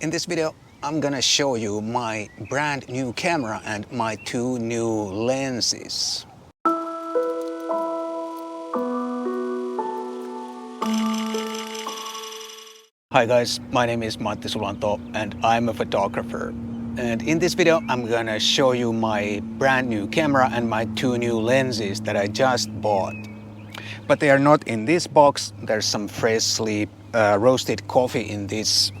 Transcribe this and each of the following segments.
In this video, I'm gonna show you my brand new camera and my two new lenses. Hi guys, my name is Matti Sulanto and I'm a photographer. And in this video, I'm gonna show you my brand new camera and my two new lenses that I just bought. But they are not in this box. There's some freshly roasted coffee in this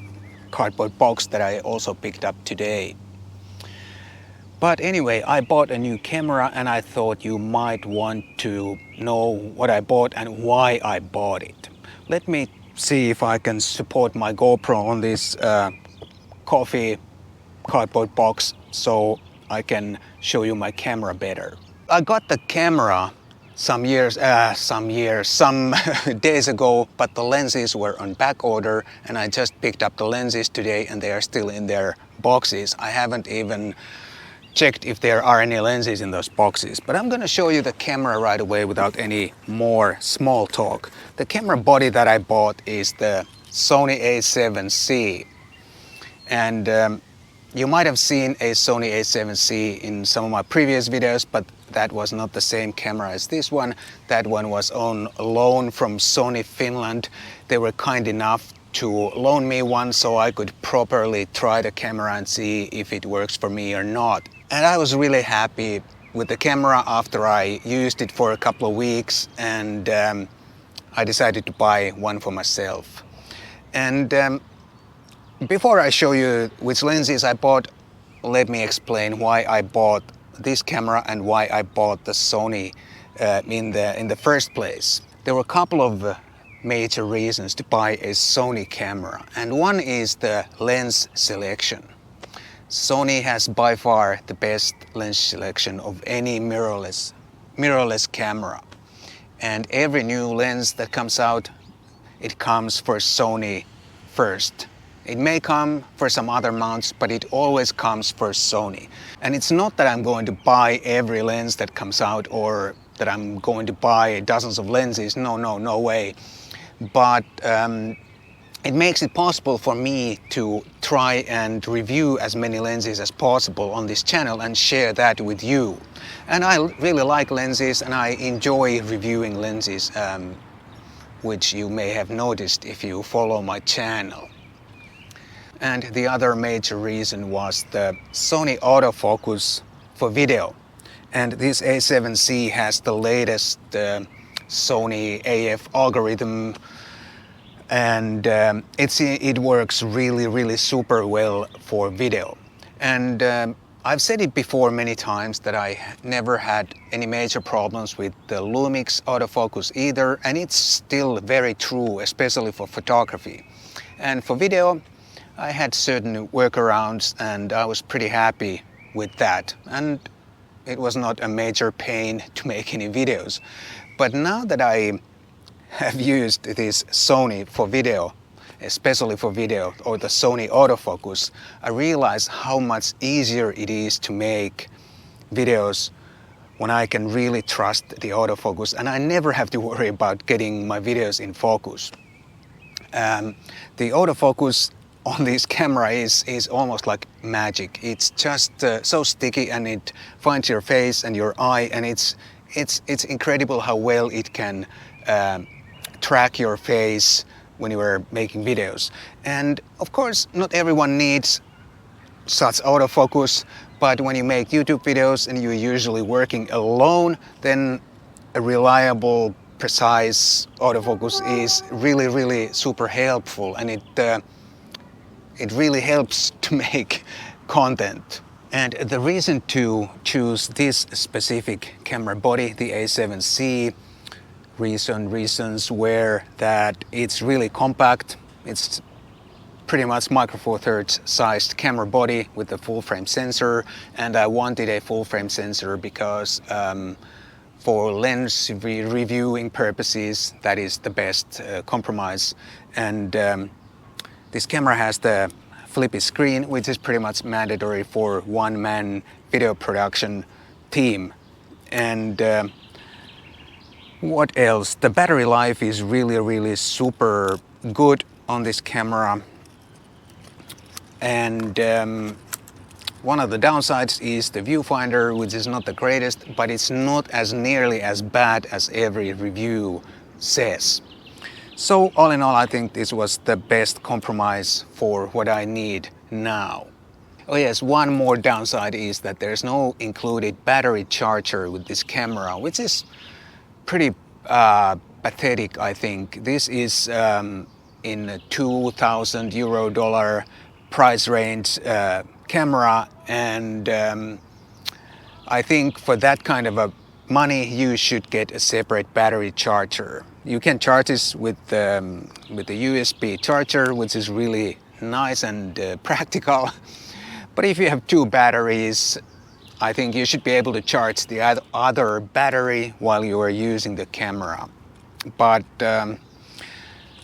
cardboard box that I also picked up today. But anyway, I bought a new camera and I thought you might want to know what I bought and why I bought it. Let me see if I can support my GoPro on this coffee cardboard box so I can show you my camera better. I got the camera some days ago, but the lenses were on back order and I just picked up the lenses today and they are still in their boxes. I haven't even checked if there are any lenses in those boxes, but I'm gonna show you the camera right away without any more small talk. The camera body that I bought is the Sony A7C, and you might have seen a Sony A7C in some of my previous videos, but that was not the same camera as this one. That one was on loan from Helsinki Finland. They were kind enough to loan me one so I could properly try the camera and see if it works for me or not. And I was really happy with the camera after I used it for a couple of weeks, and I decided to buy one for myself. And before I show you which lenses I bought, let me explain why I bought this camera and why I bought the Sony in the first place. There were a couple of major reasons to buy a Sony camera, and one is the lens selection. Sony has by far the best lens selection of any mirrorless camera, and every new lens that comes out, it comes for Sony first. It may come for some other mounts, but it always comes for Sony. And it's not that I'm going to buy every lens that comes out or that I'm going to buy dozens of lenses. No way. But it makes it possible for me to try and review as many lenses as possible on this channel and share that with you. And I really like lenses and I enjoy reviewing lenses, which you may have noticed if you follow my channel. And the other major reason was the Sony autofocus for video. And this A7C has the latest Sony AF algorithm, and it works really super well for video. And I've said it before many times that I never had any major problems with the Lumix autofocus either, and it's still very true, especially for photography. And for video, I had certain workarounds and I was pretty happy with that, and it was not a major pain to make any videos. But now that I have used this Sony for video, especially for video, or the Sony autofocus, I realize how much easier it is to make videos when I can really trust the autofocus and I never have to worry about getting my videos in focus. The autofocus on this camera is almost like magic. It's just so sticky and it finds your face and your eye, and it's incredible how well it can track your face when you are making videos. And of course, not everyone needs such autofocus, but when you make YouTube videos and you're usually working alone, then a reliable, precise autofocus is really super helpful, and it really helps to make content. And the reason to choose this specific camera body, the A7C, reasons were that it's really compact. It's pretty much micro four thirds sized camera body with a full frame sensor, and I wanted a full frame sensor because for lens reviewing purposes, that is the best compromise. And this camera has the flippy screen, which is pretty much mandatory for one-man video production team. And what else? The battery life is really super good on this camera. And one of the downsides is the viewfinder, which is not the greatest, but it's not as nearly as bad as every review says. So all in all, I think this was the best compromise for what I need now. Oh yes, one more downside is that there's no included battery charger with this camera, which is pretty pathetic, I think. This is in a €2,000 price range camera, and I think for that kind of a money you should get a separate battery charger. You can charge this with the USB charger, which is really nice and practical. But if you have two batteries, I think you should be able to charge the other battery while you are using the camera. But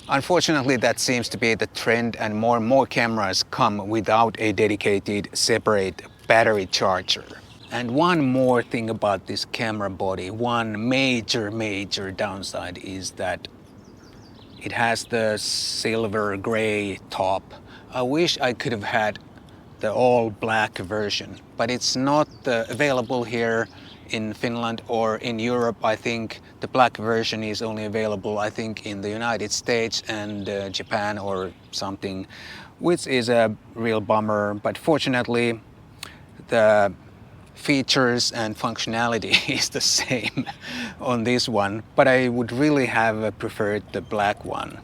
unfortunately, that seems to be the trend, and more cameras come without a dedicated separate battery charger. And one more thing about this camera body, one major downside is that it has the silver gray top. I wish I could have had the all black version, but it's not available here in Finland or in Europe. I think the black version is only available, I think, in the United States and Japan or something, which is a real bummer. But fortunately, the features and functionality is the same on this one, but I would really have preferred the black one.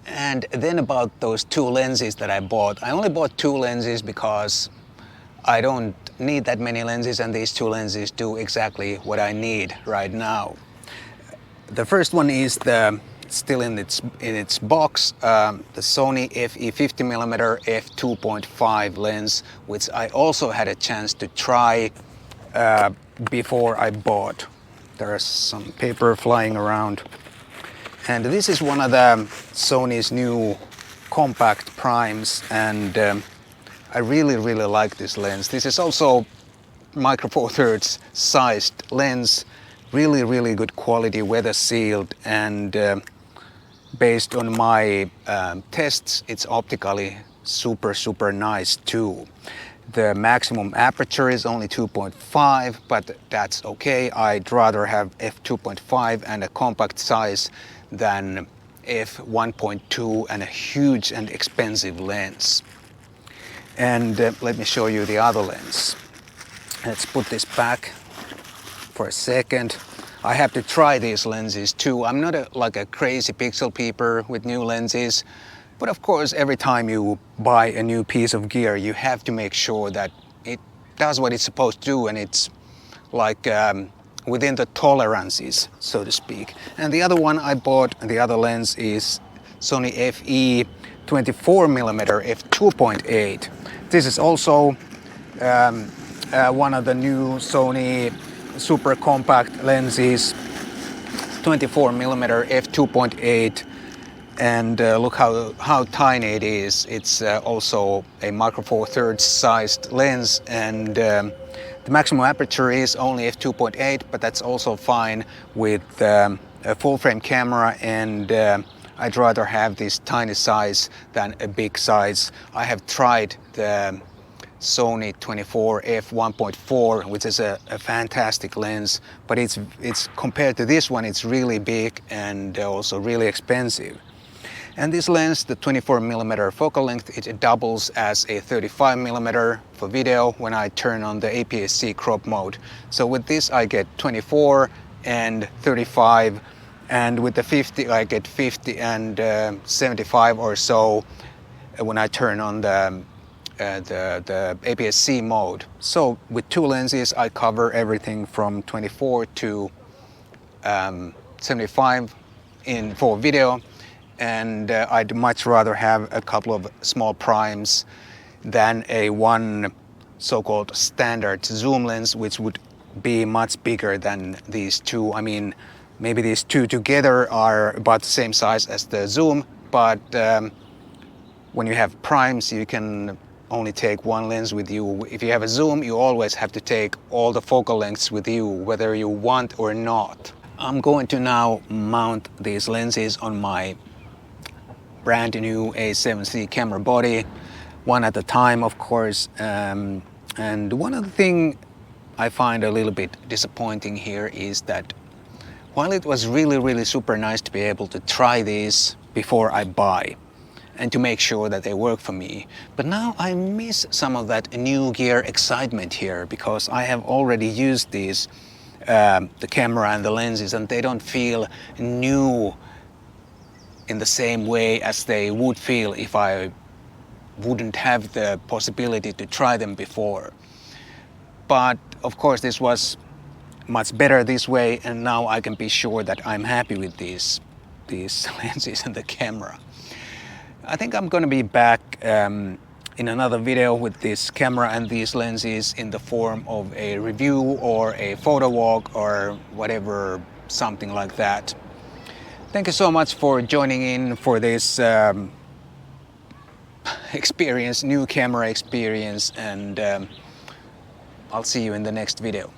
And then about those two lenses that I bought. I only bought two lenses because I don't need that many lenses, and these two lenses do exactly what I need right now. The first one is still in its box, the Sony FE 50mm f2.5 lens, which I also had a chance to try before I bought. There's some paper flying around. And this is one of the Sony's new compact primes, and I really like this lens. This is also micro four thirds sized lens, really good quality, weather sealed, and based on my tests, it's optically super nice too. The maximum aperture is only 2.5, but that's okay. I'd rather have f2.5 and a compact size than f1.2 and a huge and expensive lens. And let me show you the other lens. Let's put this back for a second. I have to try these lenses too. I'm not like a crazy pixel peeper with new lenses, but of course every time you buy a new piece of gear you have to make sure that it does what it's supposed to do, and it's like within the tolerances, so to speak. And the other one I bought, the other lens, is Sony FE 24mm f2.8. This is also one of the new Sony super compact lenses, 24mm f2.8, and look how tiny it is. It's also a micro four thirds sized lens, and the maximum aperture is only f2.8, but that's also fine with a full frame camera, and I'd rather have this tiny size than a big size. I have tried the Sony 24 f1.4, which is a fantastic lens, but it's compared to this one, it's really big and also really expensive. And this lens, the 24mm focal length, it doubles as a 35mm for video when I turn on the APS-C crop mode. So with this I get 24 and 35, and with the 50 I get 50 and 75 or so when I turn on the APS-C mode. So with two lenses I cover everything from 24 to 75 for video, and I'd much rather have a couple of small primes than a one so-called standard zoom lens, which would be much bigger than these two. I mean, maybe these two together are about the same size as the zoom, but when you have primes you can only take one lens with you. If you have a zoom, you always have to take all the focal lengths with you, whether you want or not. I'm going to now mount these lenses on my brand new A7C camera body. one at a time, of course. And one other thing I find a little bit disappointing here is that while it was really super nice to be able to try these before I buy and to make sure that they work for me, but now I miss some of that new gear excitement here, because I have already used these, the camera and the lenses, and they don't feel new in the same way as they would feel if I wouldn't have the possibility to try them before. But of course this was much better this way, and now I can be sure that I'm happy with these lenses and the camera. I think I'm gonna be back in another video with this camera and these lenses in the form of a review or a photo walk or whatever, something like that. Thank you so much for joining in for this experience, new camera experience, and I'll see you in the next video.